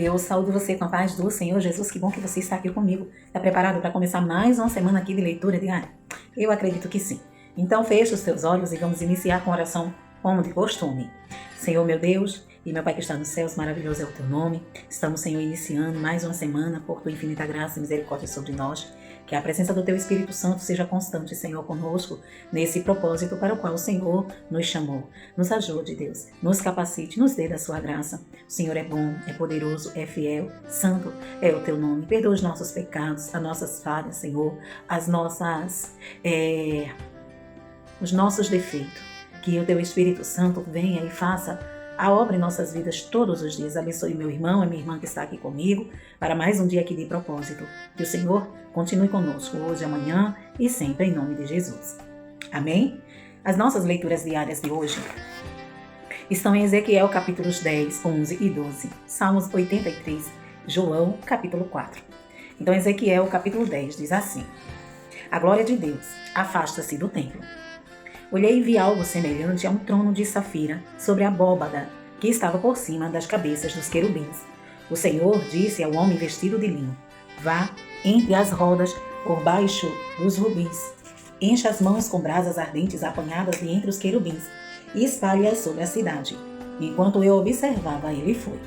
Eu saúdo você com a paz do Senhor Jesus. Que bom que você está aqui comigo. Está preparado para começar mais uma semana aqui de leitura diária? Eu acredito que sim. Então feche os seus olhos e vamos iniciar com oração como de costume. Senhor meu Deus e meu Pai que está nos céus, maravilhoso é o teu nome. Estamos, Senhor, iniciando mais uma semana por tua infinita graça e misericórdia sobre nós. Que a presença do teu Espírito Santo seja constante, Senhor, conosco, nesse propósito para o qual o Senhor nos chamou. Nos ajude, Deus, nos capacite, nos dê da sua graça. O Senhor é bom, é poderoso, é fiel, santo é o teu nome. Perdoa os nossos pecados, as nossas falhas, Senhor, os nossos defeitos. Que o teu Espírito Santo venha e faça a obra em nossas vidas todos os dias. Abençoe meu irmão e minha irmã que está aqui comigo para mais um dia aqui de propósito. Que o Senhor continue conosco hoje, amanhã e sempre em nome de Jesus. Amém? As nossas leituras diárias de hoje estão em Ezequiel capítulos 10, 11 e 12, Salmos 83, João capítulo 4. Então Ezequiel capítulo 10 diz assim: A glória de Deus afasta-se do templo. Olhei e vi algo semelhante a um trono de safira sobre a abóbada que estava por cima das cabeças dos querubins. O Senhor disse ao homem vestido de linho: Vá entre as rodas por baixo dos rubins. Encha as mãos com brasas ardentes apanhadas de entre os querubins e espalhe-as sobre a cidade. Enquanto eu observava, ele foi.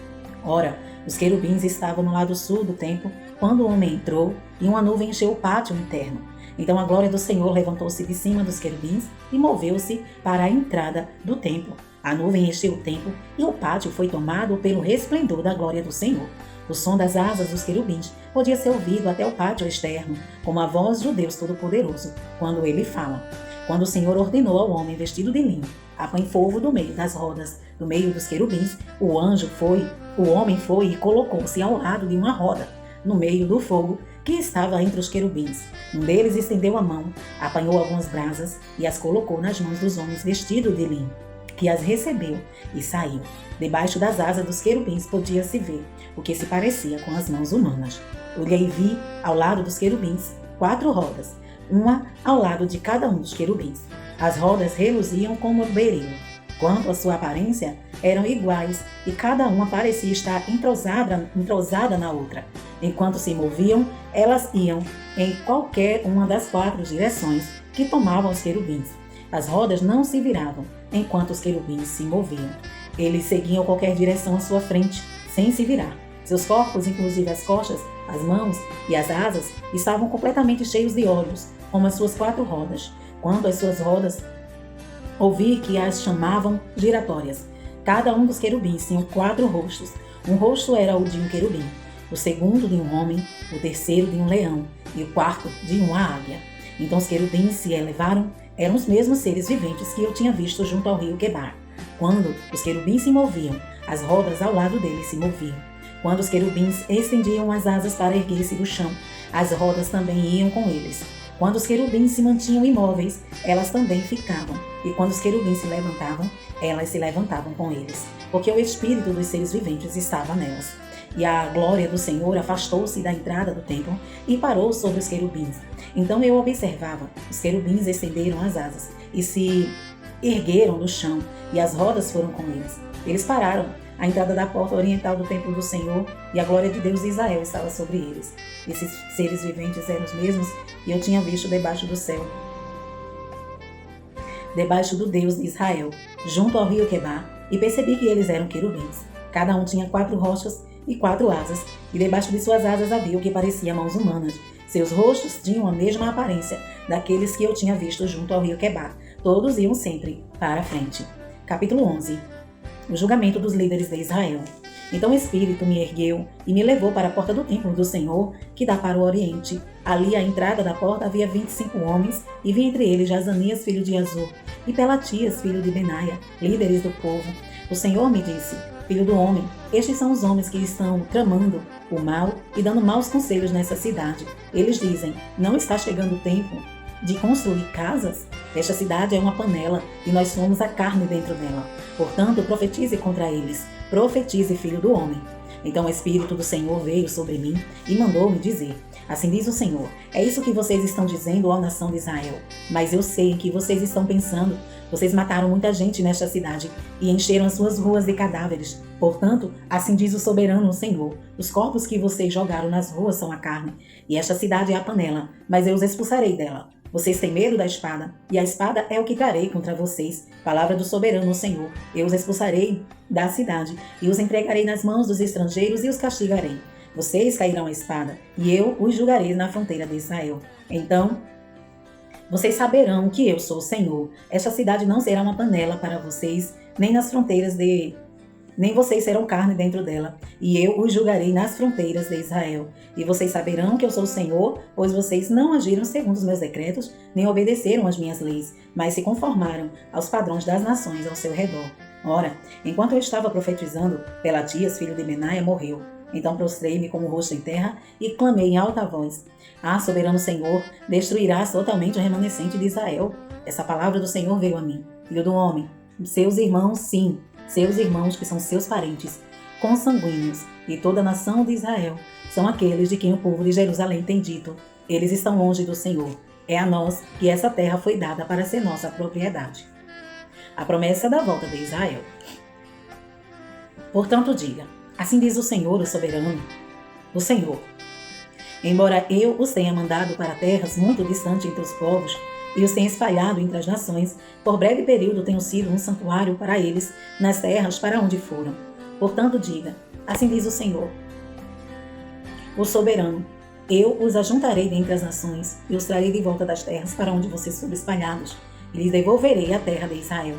Ora, os querubins estavam no lado sul do templo quando o homem entrou e uma nuvem encheu o pátio interno. Então a glória do Senhor levantou-se de cima dos querubins e moveu-se para a entrada do templo. A nuvem encheu o templo e o pátio foi tomado pelo resplendor da glória do Senhor. O som das asas dos querubins podia ser ouvido até o pátio externo, como a voz do Deus Todo-Poderoso, quando ele fala. Quando o Senhor ordenou ao homem vestido de linho: Apanhe fogo do meio das rodas, do meio dos querubins, o homem foi e colocou-se ao lado de uma roda, no meio do fogo que estava entre os querubins. Um deles estendeu a mão, apanhou algumas brasas e as colocou nas mãos dos homens vestidos de linho, que as recebeu e saiu. Debaixo das asas dos querubins podia-se ver o que se parecia com as mãos humanas. Olhei e vi, ao lado dos querubins, 4 rodas, uma ao lado de cada um dos querubins. As rodas reluziam como berilo. Quanto à sua aparência, eram iguais e cada uma parecia estar entrosada na outra. Enquanto se moviam, elas iam em qualquer uma das 4 direções que tomavam os querubins. As rodas não se viravam enquanto os querubins se moviam. Eles seguiam qualquer direção à sua frente, sem se virar. Seus corpos, inclusive as costas, as mãos e as asas, estavam completamente cheios de olhos, como as suas 4 rodas. Quanto às suas rodas, ouvi que as chamavam giratórias. Cada um dos querubins tinha 4 rostos. Um rosto era o de um querubim, o segundo de um homem, o terceiro de um leão e o quarto de uma águia. Então os querubins se elevaram, eram os mesmos seres viventes que eu tinha visto junto ao rio Quebar. Quando os querubins se moviam, as rodas ao lado deles se moviam. Quando os querubins estendiam as asas para erguer-se do chão, as rodas também iam com eles. Quando os querubins se mantinham imóveis, elas também ficavam. E quando os querubins se levantavam, elas se levantavam com eles, porque o espírito dos seres viventes estava nelas. E a glória do Senhor afastou-se da entrada do templo e parou sobre os querubins. Então eu observava, os querubins estenderam as asas e se ergueram do chão, e as rodas foram com eles. Eles pararam à entrada da porta oriental do templo do Senhor, e a glória de Deus de Israel estava sobre eles. Esses seres viventes eram os mesmos que eu tinha visto debaixo do céu, debaixo do Deus de Israel, junto ao rio Quebar, e percebi que eles eram querubins. Cada um tinha 4 rochas e 4 asas, e debaixo de suas asas havia o que parecia mãos humanas. Seus rostos tinham a mesma aparência daqueles que eu tinha visto junto ao rio Quebar. Todos iam sempre para a frente. Capítulo 11. O julgamento dos líderes de Israel. Então o Espírito me ergueu e me levou para a porta do templo do Senhor, que dá para o oriente. Ali à entrada da porta havia 25 homens, e vi entre eles Jazanias, filho de Azur, e Pelatias, filho de Benaia, líderes do povo. O Senhor me disse: Filho do homem, estes são os homens que estão tramando o mal e dando maus conselhos nessa cidade. Eles dizem: Não está chegando o tempo de construir casas? Esta cidade é uma panela e nós somos a carne dentro dela. Portanto, profetize contra eles. Profetize, filho do homem. Então o Espírito do Senhor veio sobre mim e mandou-me dizer: Assim diz o Senhor, é isso que vocês estão dizendo, ó nação de Israel. Mas eu sei que vocês estão pensando. Vocês mataram muita gente nesta cidade e encheram as suas ruas de cadáveres. Portanto, assim diz o soberano o Senhor: os corpos que vocês jogaram nas ruas são a carne, e esta cidade é a panela, mas eu os expulsarei dela. Vocês têm medo da espada, e a espada é o que trarei contra vocês. Palavra do soberano o Senhor: eu os expulsarei da cidade, e os entregarei nas mãos dos estrangeiros e os castigarei. Vocês cairão à espada, e eu os julgarei na fronteira de Israel. Então, vocês saberão que eu sou o Senhor. Esta cidade não será uma panela para vocês, nem nas fronteiras nem vocês serão carne dentro dela, e eu os julgarei nas fronteiras de Israel. E vocês saberão que eu sou o Senhor, pois vocês não agiram segundo os meus decretos, nem obedeceram às minhas leis, mas se conformaram aos padrões das nações ao seu redor. Ora, enquanto eu estava profetizando, Pelatias, filho de Benaia, morreu. Então prostrei-me com o rosto em terra e clamei em alta voz: Ah, soberano Senhor, destruirás totalmente o remanescente de Israel. Essa palavra do Senhor veio a mim: Filho do homem, seus irmãos, sim, seus irmãos que são seus parentes, consanguíneos, e toda a nação de Israel, são aqueles de quem o povo de Jerusalém tem dito: eles estão longe do Senhor. É a nós que essa terra foi dada para ser nossa propriedade. A promessa da volta de Israel. Portanto, diga: assim diz o Senhor, o soberano, o Senhor: embora eu os tenha mandado para terras muito distantes entre os povos, e os tenha espalhado entre as nações, por breve período tenho sido um santuário para eles nas terras para onde foram. Portanto, diga: assim diz o Senhor, o soberano: eu os ajuntarei dentre as nações e os trarei de volta das terras para onde vocês foram espalhados, e lhes devolverei a terra de Israel.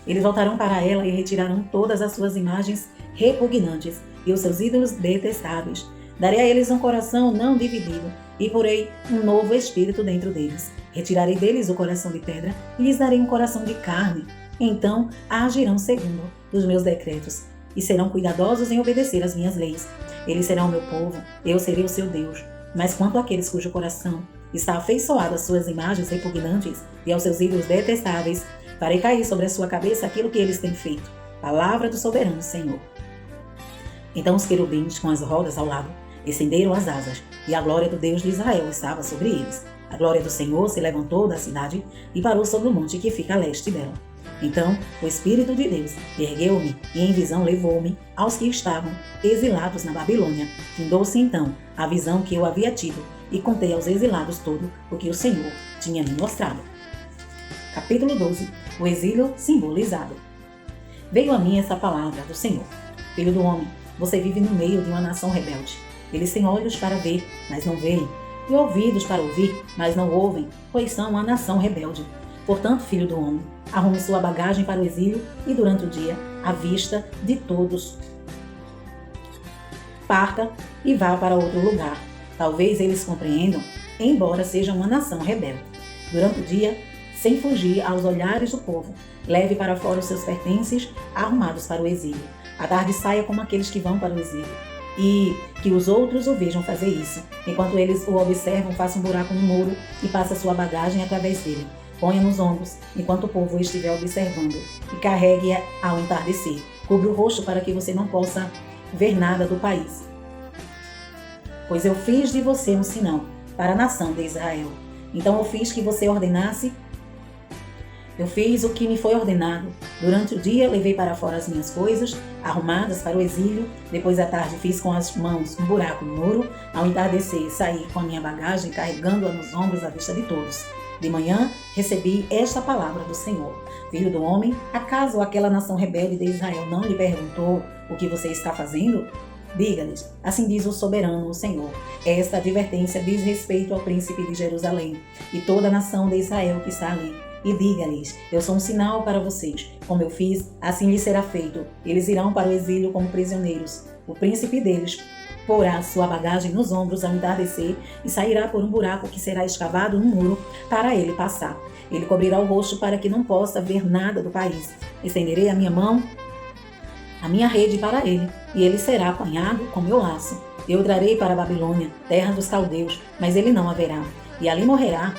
Eles voltarão para ela e retirarão todas as suas imagens repugnantes e os seus ídolos detestáveis. Darei a eles um coração não dividido e porei um novo espírito dentro deles. Retirarei deles o coração de pedra e lhes darei um coração de carne. Então agirão segundo os meus decretos e serão cuidadosos em obedecer às minhas leis. Eles serão o meu povo, eu serei o seu Deus. Mas quanto àqueles cujo coração está afeiçoado às suas imagens repugnantes e aos seus ídolos detestáveis, farei cair sobre a sua cabeça aquilo que eles têm feito. Palavra do soberano Senhor. Então os querubins, com as rodas ao lado, estenderam as asas, e a glória do Deus de Israel estava sobre eles. A glória do Senhor se levantou da cidade e parou sobre o monte que fica a leste dela. Então o Espírito de Deus ergueu-me e em visão levou-me aos que estavam exilados na Babilônia. Findou-se então a visão que eu havia tido e contei aos exilados tudo o que o Senhor tinha me mostrado. Capítulo 12. O exílio simbolizado. Veio a mim essa palavra do Senhor: Filho do homem, você vive no meio de uma nação rebelde. Eles têm olhos para ver, mas não veem, e ouvidos para ouvir, mas não ouvem, pois são uma nação rebelde. Portanto, filho do homem, arrume sua bagagem para o exílio e durante o dia, à vista de todos, parta e vá para outro lugar. Talvez eles compreendam, embora sejam uma nação rebelde. Durante o dia, sem fugir aos olhares do povo, leve para fora os seus pertences arrumados para o exílio. À tarde saia como aqueles que vão para o exílio, e que os outros o vejam fazer isso. Enquanto eles o observam, faça um buraco no muro e passe a sua bagagem através dele. Ponha nos ombros, enquanto o povo o estiver observando, e carregue-a ao entardecer. Cubra o rosto para que você não possa ver nada do país. Pois eu fiz de você um sinal para a nação de Israel. Então eu fiz que você ordenasse. Eu fiz o que me foi ordenado. Durante o dia levei para fora as minhas coisas, arrumadas para o exílio. Depois à tarde fiz com as mãos um buraco no muro. Ao entardecer saí com a minha bagagem, carregando-a nos ombros à vista de todos. De manhã recebi esta palavra do Senhor: Filho do homem, acaso aquela nação rebelde de Israel não lhe perguntou o que você está fazendo? Diga-lhes: assim diz o soberano, o Senhor. Esta advertência diz respeito ao príncipe de Jerusalém e toda a nação de Israel que está ali. E diga-lhes: eu sou um sinal para vocês. Como eu fiz, assim lhes será feito. Eles irão para o exílio como prisioneiros. O príncipe deles porá sua bagagem nos ombros ao entardecer e sairá por um buraco que será escavado no muro para ele passar. Ele cobrirá o rosto para que não possa ver nada do país. Estenderei a minha mão, a minha rede para ele, e ele será apanhado com meu laço. Eu o trarei para a Babilônia, terra dos caldeus, mas ele não haverá, e ali morrerá.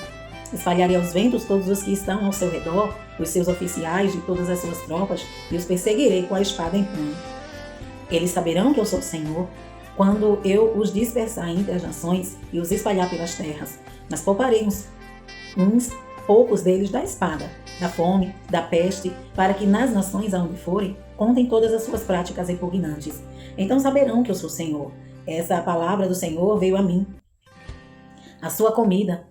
Espalharei aos ventos todos os que estão ao seu redor, os seus oficiais de todas as suas tropas, e os perseguirei com a espada em punho. Eles saberão que eu sou o Senhor, quando eu os dispersar entre as nações e os espalhar pelas terras. Mas pouparei uns poucos deles da espada, da fome, da peste, para que nas nações aonde forem, contem todas as suas práticas repugnantes. Então saberão que eu sou o Senhor. Essa palavra do Senhor veio a mim. A sua comida,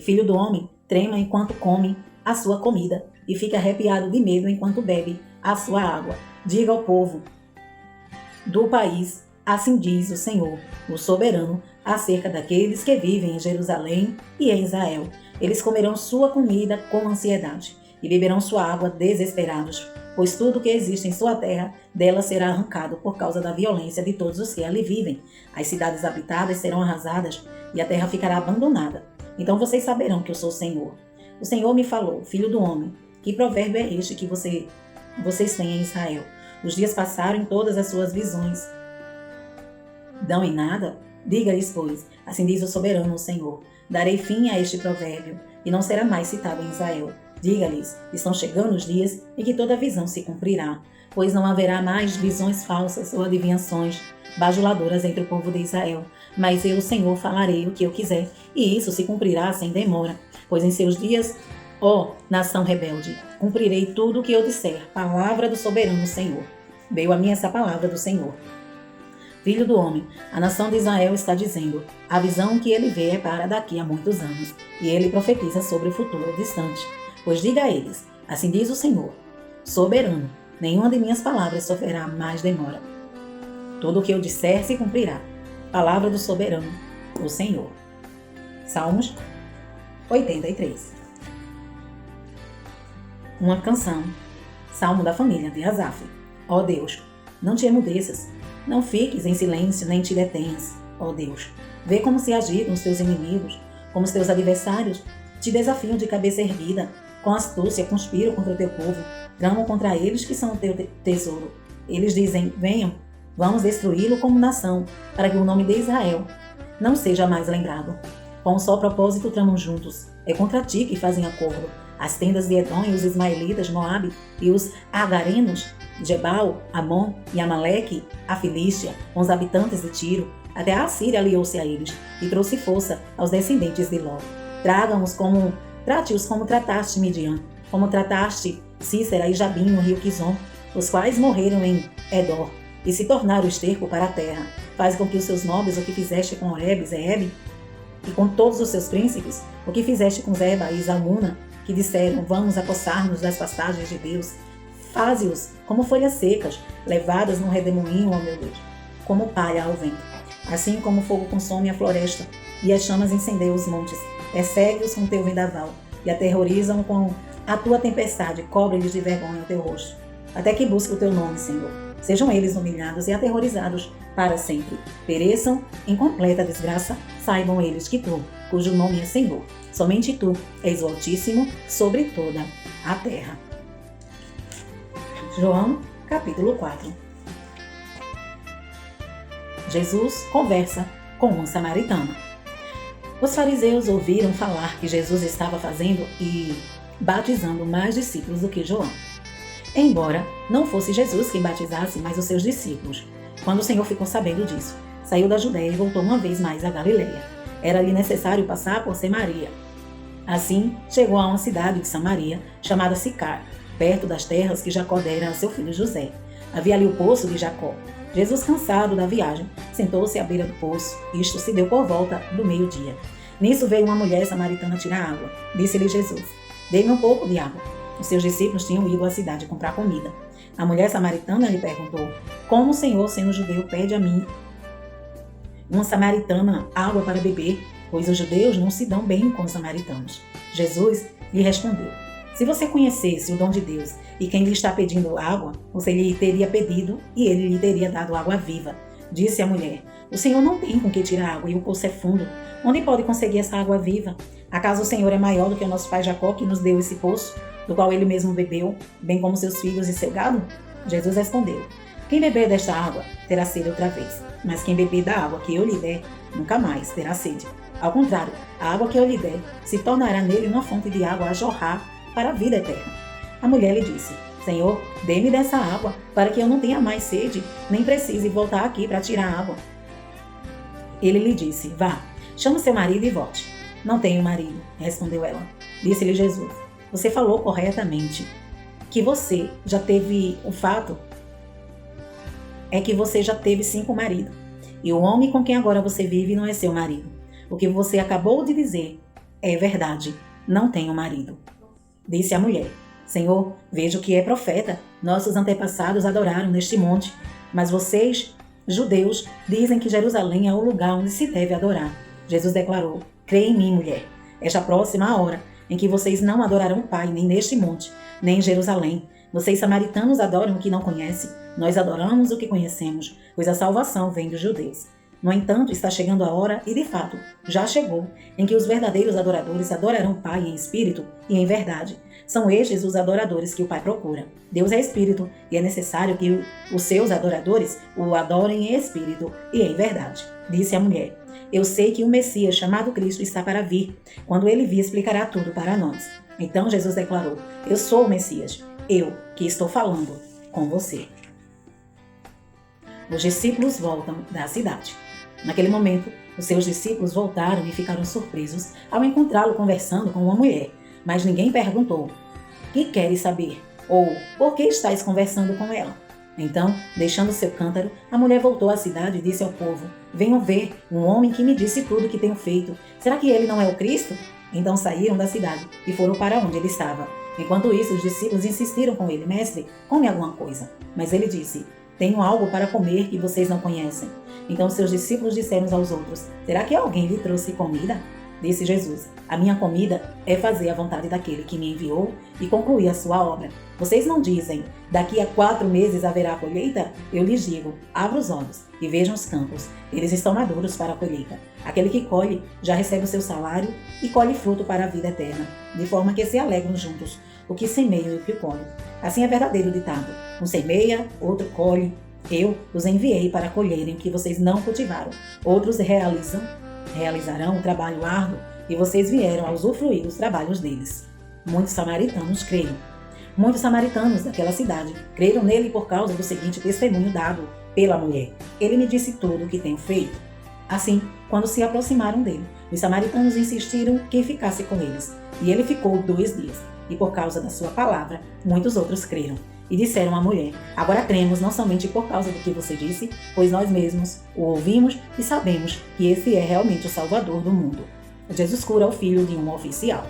filho do homem, trema enquanto come a sua comida e fica arrepiado de medo enquanto bebe a sua água. Diga ao povo do país, assim diz o Senhor, o soberano, acerca daqueles que vivem em Jerusalém e em Israel. Eles comerão sua comida com ansiedade e beberão sua água desesperados, pois tudo que existe em sua terra dela será arrancado por causa da violência de todos os que ali vivem. As cidades habitadas serão arrasadas e a terra ficará abandonada. Então vocês saberão que eu sou o Senhor. O Senhor me falou, filho do homem, que provérbio é este que vocês têm em Israel? Os dias passaram em todas as suas visões. Dão em nada? Diga-lhes, pois, assim diz o soberano, o Senhor, darei fim a este provérbio, e não será mais citado em Israel. Diga-lhes, estão chegando os dias em que toda visão se cumprirá, pois não haverá mais visões falsas ou adivinhações bajuladoras entre o povo de Israel. Mas eu, o Senhor, falarei o que eu quiser, e isso se cumprirá sem demora, pois em seus dias, ó nação rebelde, cumprirei tudo o que eu disser. Palavra do soberano Senhor. Veio a mim essa palavra do Senhor. Filho do homem, a nação de Israel está dizendo, a visão que ele vê é para daqui a muitos anos, e ele profetiza sobre o futuro distante. Pois diga a eles, assim diz o Senhor, soberano, nenhuma de minhas palavras sofrerá mais demora. Tudo o que eu disser se cumprirá. Palavra do soberano, o Senhor. Salmos 83. Uma canção. Salmo da família de Asaf. Ó Deus, não te emudeças, não fiques em silêncio nem te detenhas. Ó Deus, vê como se agitam os teus inimigos, como os teus adversários te desafiam de cabeça erguida, com astúcia conspiram contra o teu povo, tramam contra eles que são o teu tesouro. Eles dizem, venham, vamos destruí-lo como nação, para que o nome de Israel não seja mais lembrado. Com um só propósito tramam juntos, é contra ti que fazem acordo. As tendas de Edom e os ismaelitas, Moabe e os agarenos, Jebal, Amon e Amaleque, a Filístia, com os habitantes de Tiro, até a Assíria aliou-se a eles e trouxe força aos descendentes de Ló. Trate-os como trataste Midian, como trataste Cícera e Jabim no rio Quizon, os quais morreram em Edor e se tornaram esterco para a terra. Faz com que os seus nobres o que fizeste com Oreb, Zeeb e com todos os seus príncipes, o que fizeste com Zeba e Zalmuna, que disseram, vamos apossar-nos das pastagens de Deus. Faze-os como folhas secas, levadas num redemoinho, ó meu Deus, como palha ao vento. Assim como o fogo consome a floresta e as chamas incendeiam os montes, persegue-os com teu vendaval e aterrorizam com a tua tempestade, cobre-lhes de vergonha o teu rosto, até que busque o teu nome, Senhor. Sejam eles humilhados e aterrorizados para sempre. Pereçam em completa desgraça, saibam eles que tu, cujo nome é Senhor, somente tu és o Altíssimo sobre toda a terra. João, capítulo 4. Jesus conversa com uma samaritana. Os fariseus ouviram falar que Jesus estava fazendo e batizando mais discípulos do que João. Embora não fosse Jesus quem batizasse, mas os seus discípulos. Quando o Senhor ficou sabendo disso, saiu da Judéia e voltou uma vez mais a Galileia. Era-lhe necessário passar por Samaria. Assim, chegou a uma cidade de Samaria, chamada Sicar, perto das terras que Jacó dera a seu filho José. Havia ali o poço de Jacó. Jesus, cansado da viagem, sentou-se à beira do poço. Isto se deu por volta do meio-dia. Nisso veio uma mulher samaritana tirar água. Disse-lhe Jesus, dê-me um pouco de água. Os seus discípulos tinham ido à cidade comprar comida. A mulher samaritana lhe perguntou, como o Senhor, sendo judeu, pede a mim, uma samaritana, água para beber, pois os judeus não se dão bem com os samaritanos. Jesus lhe respondeu, se você conhecesse o dom de Deus e quem lhe está pedindo água, você lhe teria pedido e ele lhe teria dado água viva. Disse a mulher, o Senhor não tem com que tirar água e o poço é fundo. Onde pode conseguir essa água viva? Acaso o Senhor é maior do que o nosso pai Jacó, que nos deu esse poço, do qual ele mesmo bebeu, bem como seus filhos e seu gado? Jesus respondeu, quem beber desta água terá sede outra vez, mas quem beber da água que eu lhe der, nunca mais terá sede. Ao contrário, a água que eu lhe der se tornará nele uma fonte de água a jorrar para a vida eterna. A mulher lhe disse, Senhor, dê-me dessa água, para que eu não tenha mais sede, nem precise voltar aqui para tirar água. Ele lhe disse, vá, chame seu marido e volte. Não tenho marido, respondeu ela. Disse-lhe Jesus, você falou corretamente que você já teve, o fato é que você já teve 5 maridos. E o homem com quem agora você vive não é seu marido. O que você acabou de dizer é verdade. Não tenho marido. Disse a mulher: Senhor, vejo que é profeta. Nossos antepassados adoraram neste monte. Mas vocês, judeus, dizem que Jerusalém é o lugar onde se deve adorar. Jesus declarou: Crê em mim, mulher. É já próxima a hora em que vocês não adorarão o Pai, nem neste monte, nem em Jerusalém. Vocês samaritanos adoram o que não conhecem. Nós adoramos o que conhecemos, pois a salvação vem dos judeus. No entanto, está chegando a hora, e de fato, já chegou, em que os verdadeiros adoradores adorarão o Pai em espírito e em verdade. São estes os adoradores que o Pai procura. Deus é espírito, e é necessário que os seus adoradores o adorem em espírito e em verdade. Disse a mulher: Eu sei que o Messias, chamado Cristo, está para vir. Quando ele vir, explicará tudo para nós. Então Jesus declarou: Eu sou o Messias, eu que estou falando com você. Os discípulos voltam da cidade. Naquele momento, os seus discípulos voltaram e ficaram surpresos ao encontrá-lo conversando com uma mulher. Mas ninguém perguntou: Que queres saber? Ou por que estáis conversando com ela? Então, deixando seu cântaro, a mulher voltou à cidade e disse ao povo: Venham ver um homem que me disse tudo o que tenho feito. Será que ele não é o Cristo? Então saíram da cidade e foram para onde ele estava. Enquanto isso, os discípulos insistiram com ele: Mestre, come alguma coisa. Mas ele disse: Tenho algo para comer que vocês não conhecem. Então seus discípulos disseram uns aos outros: Será que alguém lhe trouxe comida? Disse Jesus: A minha comida é fazer a vontade daquele que me enviou e concluir a sua obra. Vocês não dizem: Daqui a 4 meses haverá colheita? Eu lhes digo: Abra os olhos e vejam os campos. Eles estão maduros para a colheita. Aquele que colhe já recebe o seu salário e colhe fruto para a vida eterna, de forma que se alegram juntos o que semeia e o que colhe. Assim é verdadeiro o ditado: um semeia, outro colhe. Eu os enviei para colherem o que vocês não cultivaram. Outros realizarão o trabalho árduo e vocês vieram a usufruir dos trabalhos deles. Muitos samaritanos creram. Muitos samaritanos daquela cidade creram nele por causa do seguinte testemunho dado pela mulher: Ele me disse tudo o que tenho feito. Assim, quando se aproximaram dele, os samaritanos insistiram que ficasse com eles. E ele ficou 2 dias. E por causa da sua palavra, muitos outros creram. E disseram à mulher: Agora cremos não somente por causa do que você disse, pois nós mesmos o ouvimos e sabemos que esse é realmente o Salvador do mundo. Jesus cura o filho de um oficial.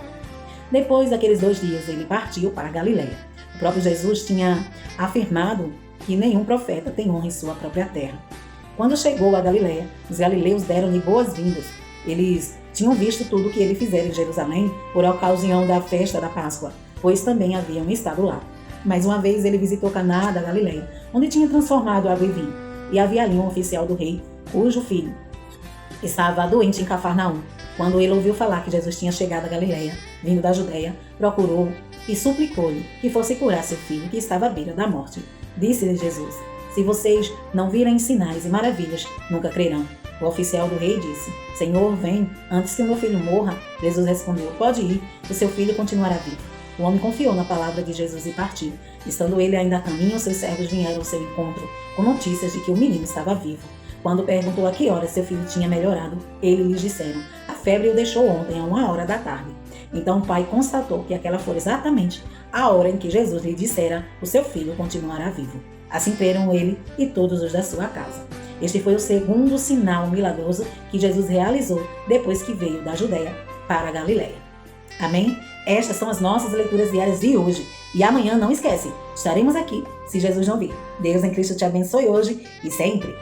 Depois daqueles 2 dias, ele partiu para Galiléia. O próprio Jesus tinha afirmado que nenhum profeta tem honra em sua própria terra. Quando chegou a Galiléia, os galileus deram-lhe boas-vindas. Eles tinham visto tudo o que ele fizera em Jerusalém por ocasião da festa da Páscoa, pois também haviam estado lá. Mais uma vez ele visitou Caná da Galiléia, onde tinha transformado água em vinho. E havia ali um oficial do rei, cujo filho estava doente em Cafarnaum. Quando ele ouviu falar que Jesus tinha chegado a Galiléia, vindo da Judéia, procurou e suplicou-lhe que fosse curar seu filho, que estava à beira da morte. Disse-lhe Jesus: Se vocês não virem sinais e maravilhas, nunca crerão. O oficial do rei disse: Senhor, vem, antes que o meu filho morra. Jesus respondeu: Pode ir, o seu filho continuará vivo. O homem confiou na palavra de Jesus e partiu. Estando ele ainda a caminho, seus servos vieram ao seu encontro, com notícias de que o menino estava vivo. Quando perguntou a que hora seu filho tinha melhorado, eles lhes disseram: A febre o deixou ontem, a 1 hora da tarde. Então o pai constatou que aquela fora exatamente a hora em que Jesus lhe dissera: O seu filho continuará vivo. Assim creram ele e todos os da sua casa. Este foi o segundo sinal milagroso que Jesus realizou depois que veio da Judéia para a Galiléia. Amém? Estas são as nossas leituras diárias de hoje. E amanhã, não esquece, estaremos aqui, se Jesus não vir. Deus em Cristo te abençoe hoje e sempre.